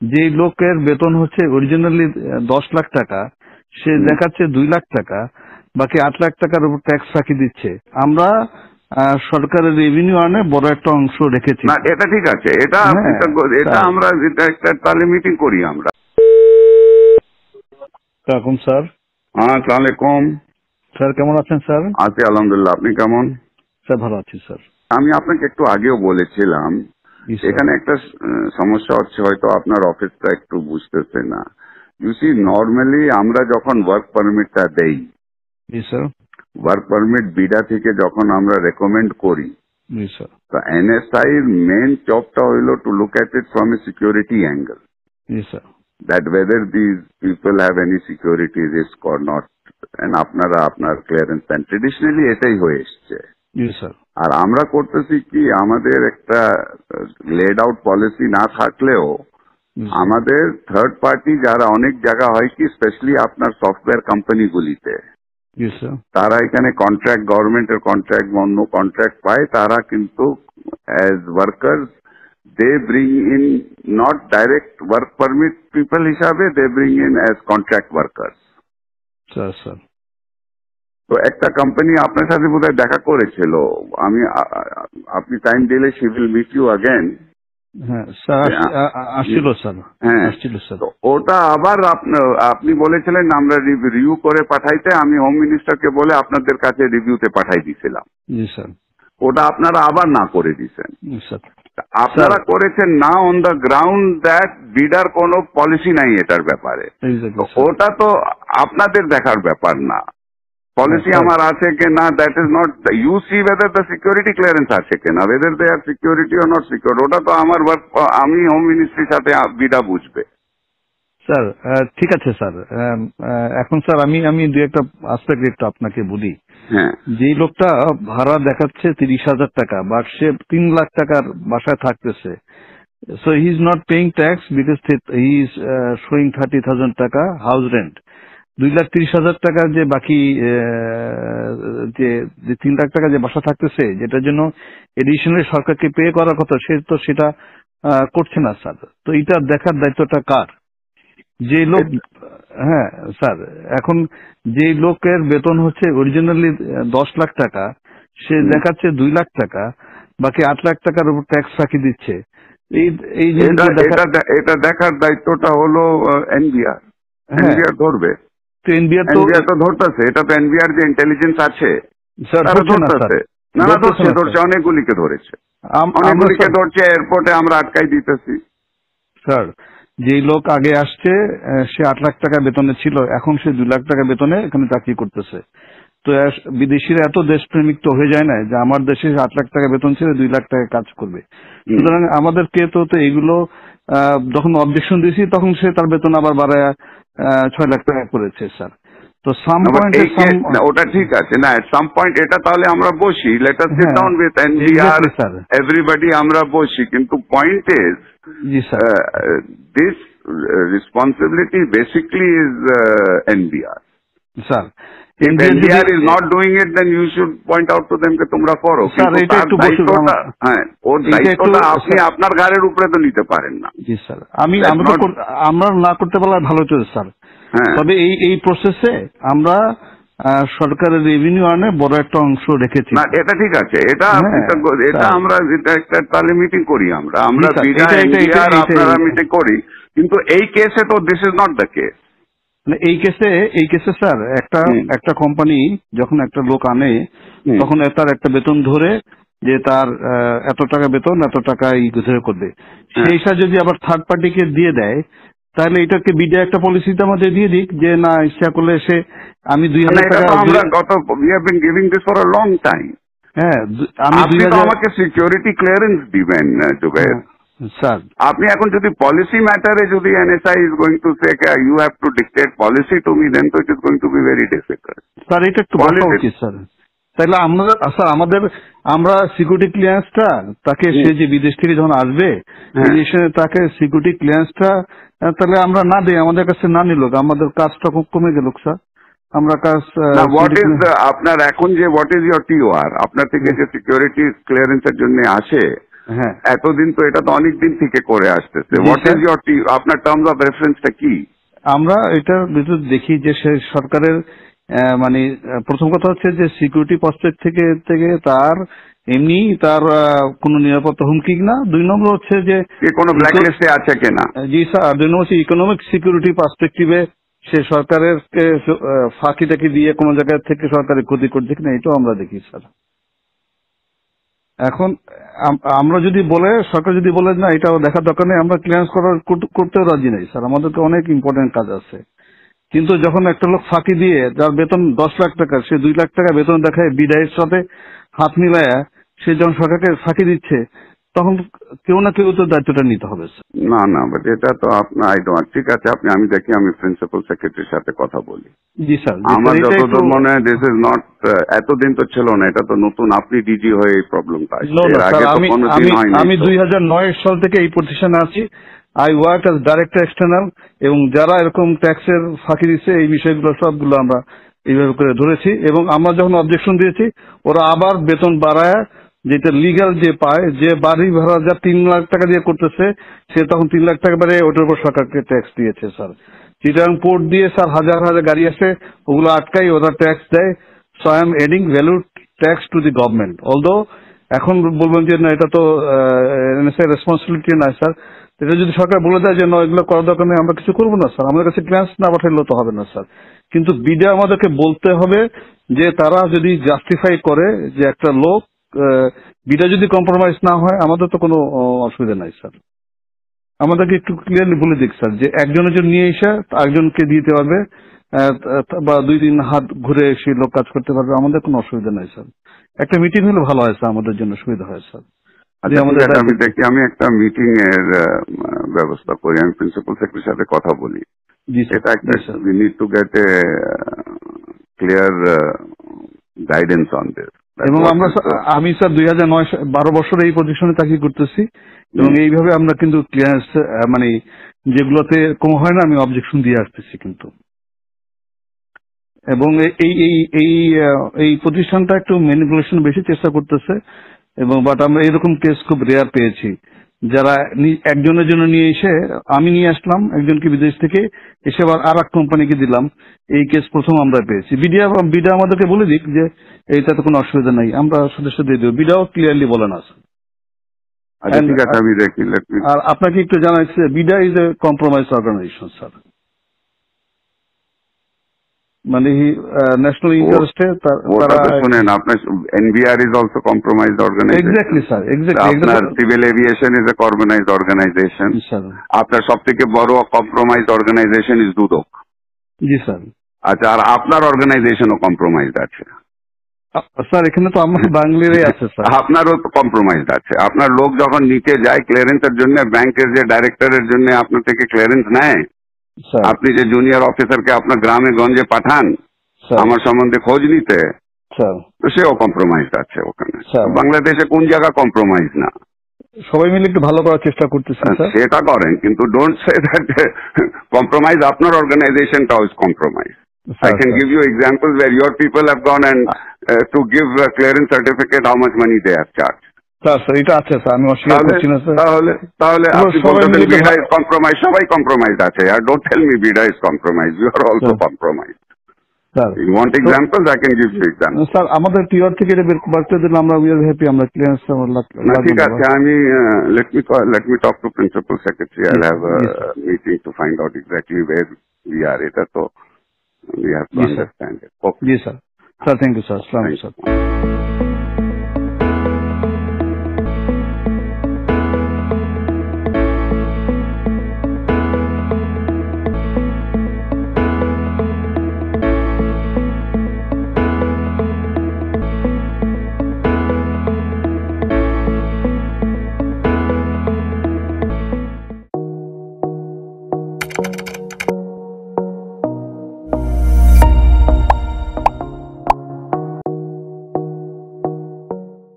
যে লোকের বেতন হচ্ছে অরিজিনালি 10 লাখ টাকা, সে দেখাচ্ছে 2 লাখ টাকা, বাকি 8 লাখ টাকার উপর ট্যাক্স ফাঁকি দিচ্ছে। আমরা সরকারের রেভিনিউ আনে বড় একটা অংশ রেখেছি। না, এটা ঠিক আছে, এটা এটা আমরা এটা একটা তাহলে মিটিং করি আমরা। আসসালামু স্যার। হ্যাঁ, আসসালামু আলাইকুম স্যার, কেমন আছেন স্যার? আছি আলহামদুলিল্লাহ, আপনি কেমন? স্যার ভালো আছি স্যার। আমি আপনাকে একটু আগেও বলেছিলাম এখানে একটা সমস্যা হচ্ছে, হয়তো আপনার অফিসটা একটু বুঝতেছে না। ইউ সি, নর্মালি আমরা যখন ওয়ার্ক পারমিটটা দেই, ওয়ার্ক পারমিট বিডা থেকে যখন আমরা রেকমেন্ড করি, তো এনএসআই এর মেন জবটা হইলো to look at it from a security angle, that whether these people have any security risk or not, and আপনারা আপনার ক্লিয়ারেন্স দেন, ট্রেডিশনালি এটাই হয়ে এসছে। আর আমরা করতেছি কি, আমাদের একটা লেড আউট পলিসি না থাকলেও আমাদের থার্ড পার্টি যারা অনেক জায়গা হয় কি, স্পেশালি আপনার সফটওয়্যার কোম্পানিগুলিতে, তারা এখানে কন্ট্রাক্ট, গভর্নমেন্টের কন্ট্রাক্ট, অন্য কন্ট্রাক্ট পায়, তারা কিন্তু as workers they bring in not direct work permit people হিসাবে, they bring in as contract workers. Sir তো একটা কোম্পানি আপনার সাথে বোধহয় দেখা করেছিল, আপনি টাইম দিলে she will meet you again. হ্যাঁ স্যার, আসছিল স্যার। হ্যাঁ, তো ওটা আবার আপনি বলেছিলেন আমরা রিভিউ করে পাঠাইতে, আমি হোম মিনিস্টারকে বলে আপনাদের কাছে রিভিউতে পাঠাই দিয়েছিলাম। জি স্যার। ওটা আপনারা আবার না করে দিয়েছেন। স্যার আপনারা করেছেন না অন দ্য গ্রাউন্ড দ্যাট বিডার কোনো পলিসি নাই এটার ব্যাপারে। ওটা তো আপনাদের দেখার ব্যাপার না, পলিসি আমার আছে কিনা, that is not, you see whether the security clearance আছে কিনা, whether they are security or not secure, ওটা তো আমার ওয়ার্ক, আমি হোম মিনিস্ট্রির সাথে বিডা বুঝবে। স্যার ঠিক আছে স্যার। এখন স্যার আমি দু একটা আসপেক্ট একটু আপনাকে বলি। যে লোকটা ভাড়া দেখাচ্ছে 30,000 টাকা, বাট সে 3 লাখ টাকার বাসায় থাকতেছে, so he is not paying tax because he is showing 30,000 টাকা হাউস রেন্ট। 2,30,000 টাকার যে বাকি যে 3 লাখ টাকা যে বাসা থাকতেছে, যেটার জন্য এডিশনালি সরকারকে পে করার কথা, সে তো সেটা করছে না স্যার। তো এটা দেখার দায়িত্বটা কার? যে লোক, হ্যাঁ স্যার, এখন যে লোকের বেতন হচ্ছে অরিজিনালি 10 লাখ টাকা, সে দেখাচ্ছে 2 লাখ টাকা, বাকি 8 লাখ টাকার উপর ট্যাক্স ফাঁকি দিচ্ছে। এটা দেখার দায়িত্বটা হলো এনবিআর। এনবিআর ধরবে, তো এনবিআর তো ধরতেছে, এটা তো এনবিআর যে ইন্টেলিজেন্স আছে তারা ধরতেছে। না, ধরছে, অনেকগুলিকে ধরেছে, অনেকগুলিকে ধরছে, এয়ারপোর্টে আমরা আটকাই দিতেছি। স্যার, যে লোক আগে আসছে সে 8 লাখ টাকা বেতনে ছিল, এখন সে 2 লাখ টাকা বেতনে এখানে চাকরি করতেছে। তো বিদেশিরা এত দেশপ্রেমিক তো হয়ে যায় না যে আমার দেশে 8 লাখ টাকা বেতন ছিল 2 লাখ টাকা কাজ করবে। সুতরাং আমাদেরকে তো এইগুলো যখন অবজেকশন দিয়েছি, তখন সে তার বেতন আবার বাড়ায় 6 লাখ টাকা করেছে স্যার। তো সাম পয়েন্ট ওটা ঠিক আছে না, সাম পয়েন্ট এটা তাহলে আমরা বসি, let us sit down with NBR, everybody আমরা বসি, কিন্তু point is this responsibility basically is NBR. Sir, if NBR is not doing it, then you should point out to them that তোমরা করো। Sir এটা একটু হ্যাঁ, ওর দায়িত্বটা আপনি আপনার ঘাড়ের উপরে তো নিতে পারেন না। জি স্যার, আমরা না করতে পারলে ভালো হতো স্যার। তবে এই প্রসেসে আমরা সরকারের রেভিনিউ আনে বড় একটা অংশ রেখেছি। না, এটা ঠিক আছে, এটা আমরা এটা একটা তাহলে মিটিং করি আমরা আপনারা মিটিং করি, কিন্তু এই কেসে তো this is not the case. এই কেসে স্যার একটা কোম্পানি যখন একটা লোক আনে, তখন তার একটা বেতন ধরে যে তার এত টাকা বেতন, এত টাকা ধরে করবে, সেই হিসাবে যদি আবার থার্ড পার্টিকে দিয়ে দেয়, তাহলে এটাকে বিডা একটা পলিসিতে আমাদের দিয়ে দিক যে না, ইচ্ছা করলে সে আমি 2,000 টাকা, আমরা we have been giving this for a long time. হ্যাঁ, আপনি তো আমাকে সিকিউরিটি ক্লিয়ারেন্স দিবেন জুবের স্যার। আপনি এখন যদি পলিসি ম্যাটারে যদি NSI is going to say you have to dictate policy to me, then তো it is going to be very difficult. Sir এটা একটু বলা উচিত স্যার। তাহলে আমরা সিকিউরিটি ক্লিয়ারেন্সটা তাকে, সে যে বিদেশ থেকে যখন আসবে তাকে সিকিউরিটি ক্লিয়ারেন্সটা তাহলে আমরা না দিই, আমাদের কাছে না নিল, আমাদের কাজটা খুব কমে গেল স্যার। আমরা কাজ হোয়াট ইজ আপনার এখন যে হোয়াট ইজ ইয়োর টিওআর, আপনার থেকে যে সিকিউরিটি ক্লিয়ারেন্সের জন্য আসে হ্যাঁ, এতদিন তো এটা তো অনেক দিন থেকে করে আসতেছে। হোয়াট ইজ ইয়োর আপনার টার্মস অফ রেফারেন্সটা কি? আমরা এটার ভিতর দেখি যে সে সরকারের মানে প্রথম কথা হচ্ছে যে সিকিউরিটি পার্সপেক্ট থেকে তার এমনি তার কোনো নিরাপত্তা হুমকি না। 2 নম্বর হচ্ছে যে কোনো ব্ল্যাকলিস্টে আছে কিনা। জি স্যার। 2 নম্বর হচ্ছে ইকোনমিক সিকিউরিটি পার্সপেক্টিভে সে সরকারের ফাঁকি টাকি দিয়ে কোনো জায়গা থেকে সরকারের ক্ষতি করছে কিনা, এটাও আমরা দেখি স্যার। এখন আমরা যদি সরকার যদি বলে না এটা দেখার দরকার নেই, আমরা ক্লিয়ারেন্স করতেও রাজি নাই স্যার। আমাদেরকে অনেক ইম্পর্টেন্ট কাজ আছে। কিন্তু যখন একটা লোক ফাঁকি দিয়ে যার বেতন 10 লাখ টাকা, সে 2 লাখ টাকা বেতন দেখায় বিদায়ের সাথে হাত মিলায়া সে যখন সরকারকে ফাঁকি দিচ্ছে, তখন কেউ না কেউ তো দায়িত্বটা নিতে হবে। না না, বাট এটা তো আপনার ঠিক আছে, আমি দেখি, আমি প্রিন্সিপাল সেক্রেটারির সাথে কথা বলি। জি স্যার। আমার যতদূর মনে হয় দিস ইজ নট, এতদিন তো ছিল না, এটা তো নতুন, আপনি ডিজি হয়ে এই প্রবলেমটা আসছে। আমি 2009 সাল থেকে এই প্রতিষ্ঠানে আছি। I work as director external, এবং যারা এরকম ট্যাক্সের ফাঁকি দিচ্ছে এই বিষয়গুলো সবগুলো আমরা এইভাবে করে ধরেছি। এবং আমরা যখন অবজেকশন দিয়েছি, ওরা আবার বেতন বাড়ায়, যেটা লিগাল যে পায়, যে বাড়ি ভাড়া যা 3 লাখ টাকা দিয়ে করতেছে, সে তখন 3 লাখ টাকা বাড়ে ওটার উপর সরকারকে ট্যাক্স দিয়েছে স্যার। চিটাগাং পোর্ট দিয়ে স্যার হাজার হাজার গাড়ি আসে, ওগুলো আটকাই, ওরা ট্যাক্স দেয়। So I am adding value tax to the government. Although এখন বলবেন যে না এটা তো রেসপন্সিবিলিটি না স্যার। এটা যদি সরকার বলে দেয় যে না এগুলো করার দরকার নেই, আমরা কিছু করবো না স্যার। আমাদের কাছে ক্লিয়ারেন্স না পাঠাইলেও তো হবে না স্যার। কিন্তু বিডা আমাদেরকে বলতে হবে যে তারা যদি জাস্টিফাই করে যে একটা লোক বিডা যদি কম্প্রোমাইজ না হয়, আমাদের তো কোনো অসুবিধা নাই স্যার। আমাদেরকে একটু ক্লিয়ারলি বলে দিক স্যার যে একজনের জন্য নিয়ে এসে আরেকজনকে দিতে পারবে, বা 2-3 হাত ঘুরে এসে লোক কাজ করতে পারবে, আমাদের কোনো অসুবিধা নাই স্যার। একটা মিটিং হলে ভালো হয় স্যার, আমাদের জন্য সুবিধা হয় স্যার। আমি দেখি, আমি একটা মিটিং এর ব্যবস্থা করি, আমি প্রিন্সিপাল সেক্রেটারির সাথে কথা বলি। এটা একটা we need to get A clear guidance on this. এবং আমি স্যার 2009-12 বছর এই পজিশনে চাকরি করতেছি, এবং এইভাবে আমরা কিন্তু ক্লিয়ারেন্স মানে যেগুলোতে কম হয় না, আমি অবজেকশন দিয়ে আসতেছি কিন্তু। এবং এই প্রতিষ্ঠানটা একটু ম্যানিপুলেশন বেশি চেষ্টা করতেছে, এবং বাট আমরা এরকম কেস খুব রেয়ার পেয়েছি, যারা একজনের জন্য নিয়ে এসে, আমি নিয়ে আসলাম একজনকে বিদেশ থেকে, এসে আবার আর এক কোম্পানিকে দিলাম। এই কেস প্রথম আমরা পেয়েছি। বিডা আমাদেরকে বলে দিক যে এইটাতে কোনো অসুবিধা নাই, আমরা সদস্য দিয়ে দেবো। বিডাও ক্লিয়ারলি বলে না স্যার। আর আপনাকে একটু জানাচ্ছি, BIDA is a compromise organisation sir. মানে ন্যাশনাল ইন্টারেস্টে শুনেন, আপনার NBR is also compromised organisation. Exactly sir, exactly. আপনার civil aviation is a compromised organisation. আপনার সব থেকে বড় কম্প্রোমাইজড অর্গানাইজেশন ইজ দুদক। জি স্যার। আচ্ছা, আর আপনার অর্গানাইজেশনও কম্প্রোমাইজড আছে স্যার। এখানে তো আমার বাংলারই আছে স্যার। আপনারও তো কম্প্রোমাইজড আছে। আপনার লোক যখন নিচে যায় ক্লিয়ারেন্সের জন্য, ব্যাংকের যে ডাইরেক্টরের জন্য আপনার থেকে ক্লিয়ারেন্স নেয়, আপনি যে জুনিয়র অফিসারকে আপনার গ্রামে গঞ্জে পাঠান আমার সম্বন্ধে খোঁজ নিতে, তো সেও কম্প্রোমাইজড আছে ওখানে। বাংলাদেশে কোন জায়গা কম্প্রোমাইজ না? সবাই মিলে একটু ভালো করার চেষ্টা করতেছে। সেটা করেন, কিন্তু ডোন্ট সে দ্যাট কম্প্রোমাইজ আপনার অর্গানাইজেশনটাও is compromise. I can give you examples where your people have gone and to give a clearance certificate, how much money they have charged. Sir এটা আছে স্যার, আমি অস্বীকার করছি না স্যার। তাহলে আপনি বলতেন বিডা ইজ কম্প্রোমাইজ, সবাই কম্প্রোমাইজ আছে। আর don't tell me BIDA is compromise, you are also compromise. Sir you want examples, I can give you example. Sir আমাদের টিআর থেকে এটা বের করতে দিলে আমরা উই আর হ্যাপি, আমরা ক্লিয়ারেন্স ঠিক আছে। আমি let me talk to principal secretary. I'll have a meeting to find out exactly where we are. এটা তো we have to understand it. Yes sir. Sir, thank you sir. Assalamu alaikum sir.